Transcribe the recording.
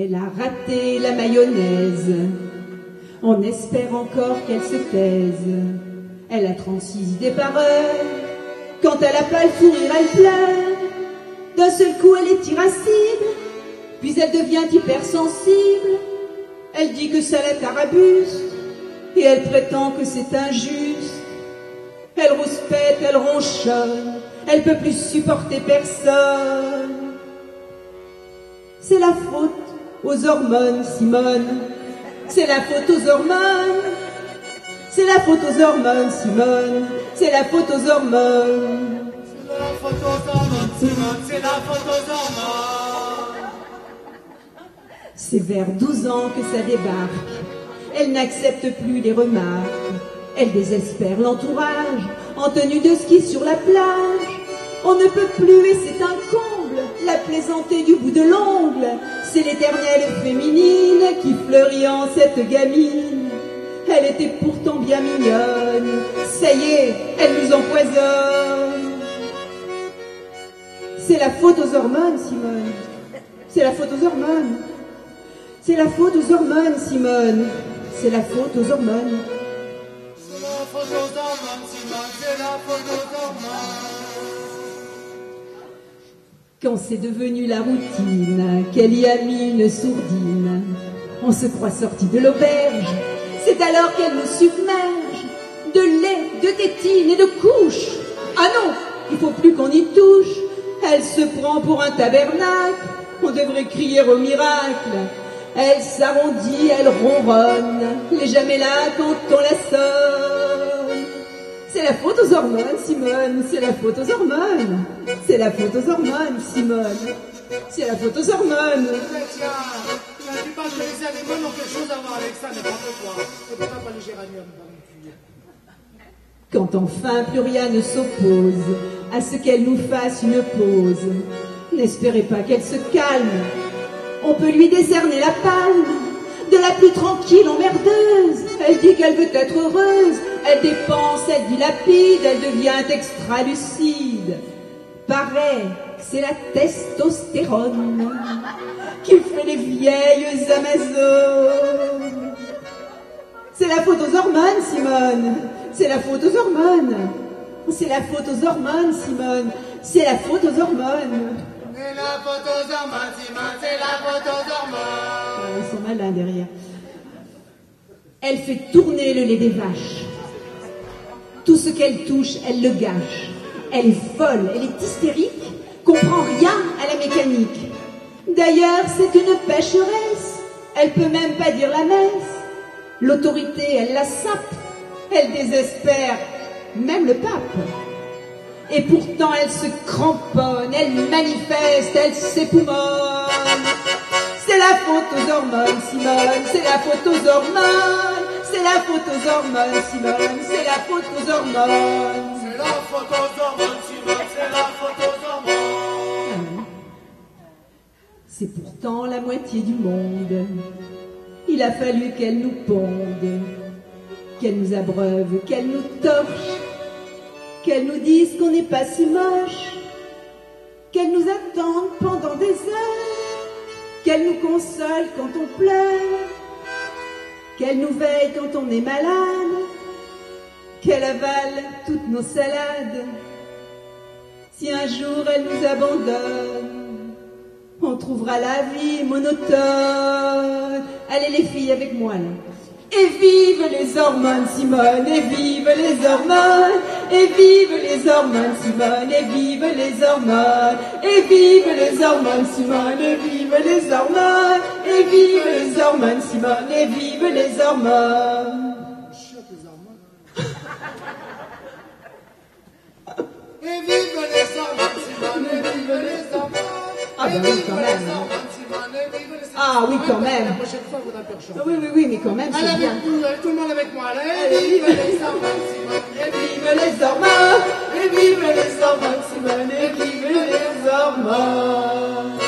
Elle a raté la mayonnaise. On espère encore qu'elle se taise. Elle a 36 idées par heure. Quand elle a pas le fou rire, elle pleure. D'un seul coup, elle est irascible. Puis elle devient hypersensible. Elle dit que ça la tarabuste. Et elle prétend que c'est injuste. Elle rouspète, elle ronchonne. Elle peut plus supporter personne. C'est la faute aux hormones, Simone. C'est la faute aux hormones. C'est la faute aux hormones, Simone. C'est la faute aux hormones. C'est la faute aux hormones, Simone. C'est la faute aux hormones. C'est vers 12 ans que ça débarque. Elle n'accepte plus les remarques. Elle désespère l'entourage en tenue de ski sur la plage. On ne peut plus et c'est un comble, la plaisanter du bout de l'ongle. C'est l'éternelle féminine qui fleurit en cette gamine. Elle était pourtant bien mignonne. Ça y est, elle nous empoisonne. C'est la faute aux hormones, Simone. C'est la faute aux hormones. C'est la faute aux hormones, Simone. C'est la faute aux hormones. C'est la faute aux hormones, Simone. C'est la faute aux hormones. Quand c'est devenu la routine, qu'elle y a mis une sourdine, on se croit sorti de l'auberge. C'est alors qu'elle nous submerge de lait, de tétine et de couches. Ah non, il faut plus qu'on y touche. Elle se prend pour un tabernacle. On devrait crier au miracle. Elle s'arrondit, elle ronronne. Elle n'est jamais là quand on la sonne. C'est la faute aux hormones, Simone. C'est la faute aux hormones. C'est la faute aux hormones, Simone. C'est la faute aux hormones. Tiens, tu penses que les animaux n'ont quelque chose à voir avec ça, n'importe quoi. Et pourquoi pas les géraniums dans une cuillère? Quand enfin plus rien ne s'oppose à ce qu'elle nous fasse une pause, n'espérez pas qu'elle se calme. On peut lui décerner la palme de la plus tranquille emmerdeuse. Elle dit qu'elle veut être heureuse. Elle dépense, elle dilapide, elle devient extra-lucide. Paraît que c'est la testostérone qui fait les vieilles Amazones. C'est la faute aux hormones, Simone. C'est la faute aux hormones. C'est la faute aux hormones, Simone. C'est la faute aux hormones. C'est la faute aux hormones, Simone. C'est la faute aux hormones. Ils sont malins derrière. Elle fait tourner le lait des vaches. Tout ce qu'elle touche, elle le gâche. Elle est folle, elle est hystérique, comprend rien à la mécanique. D'ailleurs, c'est une pécheresse. Elle peut même pas dire la messe. L'autorité, elle la sape. Elle désespère même le pape. Et pourtant, elle se cramponne, elle manifeste, elle s'époumonne. C'est la faute aux hormones, Simone. C'est la faute aux hormones. C'est la faute aux hormones, Simone. C'est la faute aux hormones. C'est la faute aux hormones, Simone. C'est la faute aux hormones. C'est pourtant la moitié du monde. Il a fallu qu'elle nous ponde, qu'elle nous abreuve, qu'elle nous torche, qu'elle nous dise qu'on n'est pas si moche, qu'elle nous attende pendant des heures, qu'elle nous console quand on pleure, qu'elle nous veille quand on est malade, qu'elle avale toutes nos salades. Si un jour elle nous abandonne, on trouvera la vie monotone. Allez les filles avec moi là. Et vive les hormones, Simone, et vive les hormones, et vive les hormones, Simone, et vive les hormones, et vive les hormones, Simone, et vive les hormones, et vive les hormones, Simone, et vive les hormones. Et vive les hormones, Simone, et vive les hormones. Ah ben oui, quand même. Ah oui, quand même. La prochaine fois, vous Oui, oui, oui, mais quand même, allez, c'est bien. tout le monde avec moi. Allez, vive les hormones, Simone, et Vive les hormones, et vive les hormones, Simone, et vive les hormones.